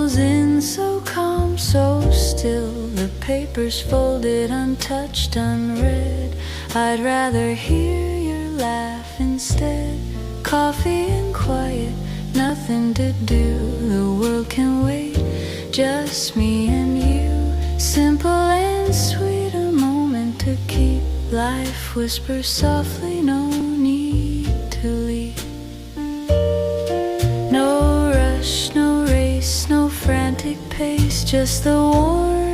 Candles in, so calm, so still. The papers folded, untouched, unread. I'd rather hear your laugh instead. Coffee and quiet, nothing to do. The world can wait, just me and you. Simple and sweet, a moment to keep. Life whispers softly, no need to leave. No rush, no race, no frantic pace, just the warmth